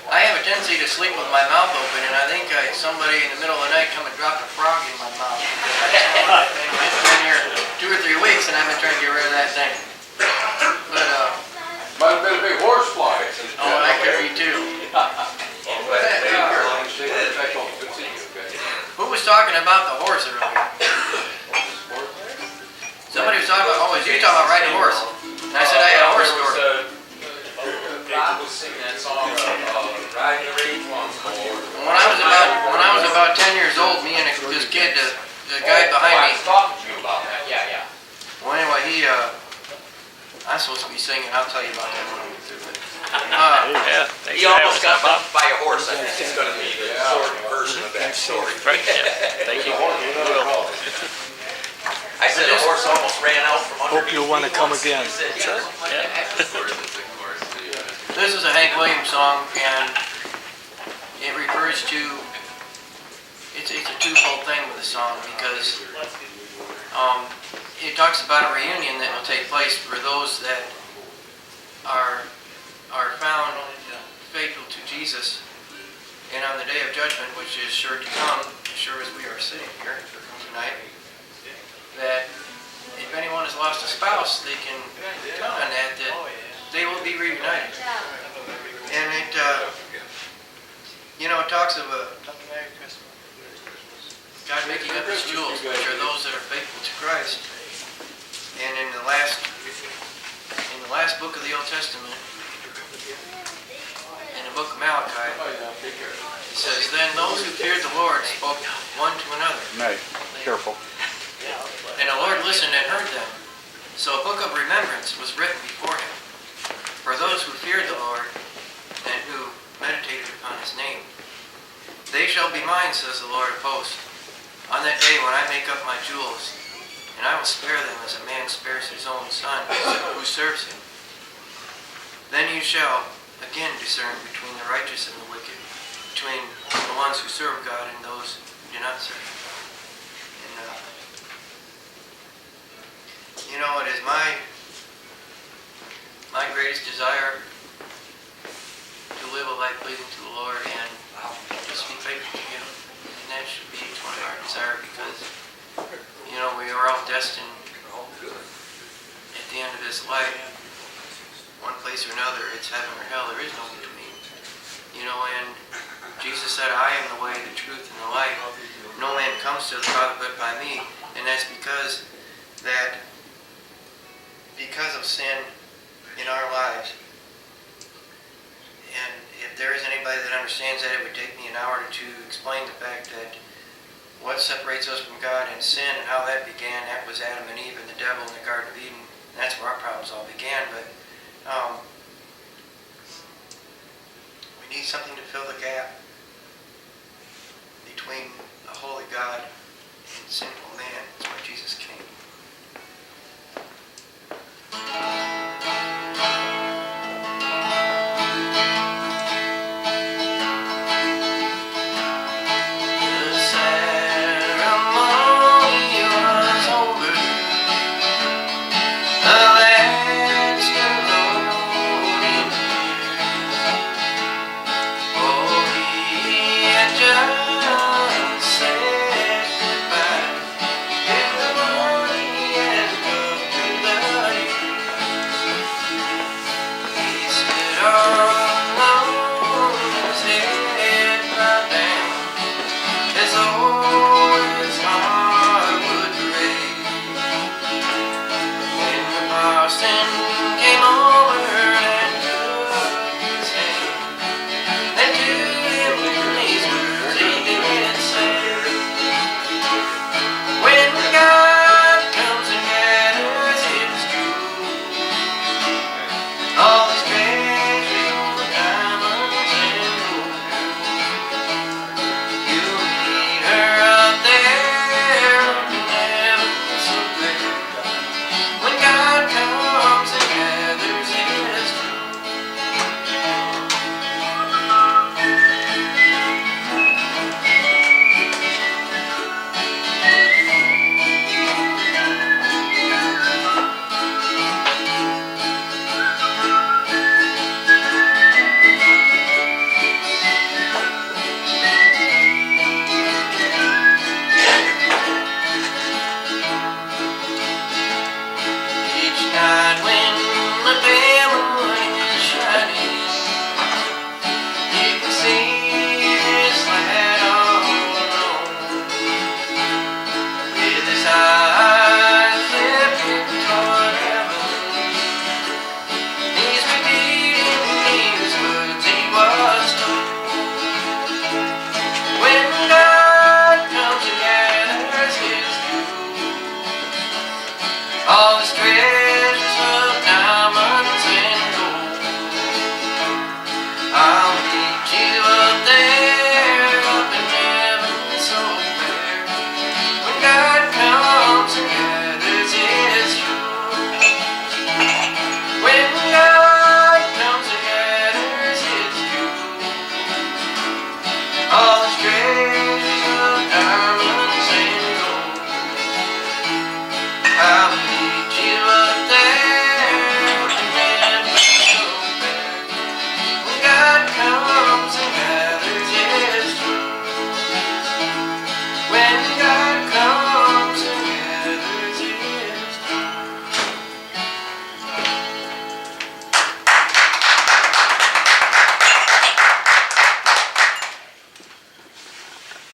I have a tendency to sleep with my mouth open, and I think somebody in the middle of the night come and dropped a frog in my mouth. It's been here 2 or 3 weeks, and I've been trying to get rid of that thing. But might have been a big horse fly. Oh, that could be too. Who was talking about the horse earlier? Somebody was talking about. Oh, was you talking about riding a horse? And I said I had a horse story. I was singing that song, Riding the Range. When I was about 10 years old, me and this kid, the guy behind me. I was talking to you about that. Yeah. Well, anyway, I'm supposed to be singing. I'll tell you about that when I get through. He almost got bumped by a horse. I think it's going to be the short version of that story. Right, yeah. Thank you. I said a horse almost ran out from under. Hope you'll want to come again. Sure. Yeah. This is a Hank Williams song, and it refers to, it's a twofold thing with the song, because it talks about a reunion that will take place for those that are found faithful to Jesus, and on the day of judgment, which is sure to come, as sure as we are sitting here tonight, that if anyone has lost a spouse, they can count on that they will be reunited. And it, it talks of God making up his jewels, which are those that are faithful to Christ. And in the last book of the Old Testament, in the book of Malachi, it says, "Then those who feared the Lord spoke one to another." No, careful. And the Lord listened and heard them. So a book of remembrance was written before him, for those who feared the Lord and who meditated upon his name. They shall be mine, says the Lord of hosts, on that day when I make up my jewels, and I will spare them as a man spares his own son who serves him. Then you shall again discern between the righteous and the wicked, between the ones who serve God and those who do not serve. And it is my greatest desire to live a life pleasing to the Lord and just be faithful to him. And that should be each one of our desire, because we are all destined at the end of this life, one place or another. It's heaven or hell. There is no between. And Jesus said, "I am the way, the truth, and the life. No man comes to the Father but by me." And that's because of sin in our lives. And if there is anybody that understands that, it would take me an hour to explain the fact that what separates us from God and sin and how that began, that was Adam and Eve and the devil in the Garden of Eden. And that's where our problems all began. But we need something to fill the gap between a holy God and sinful man. That's why Jesus came.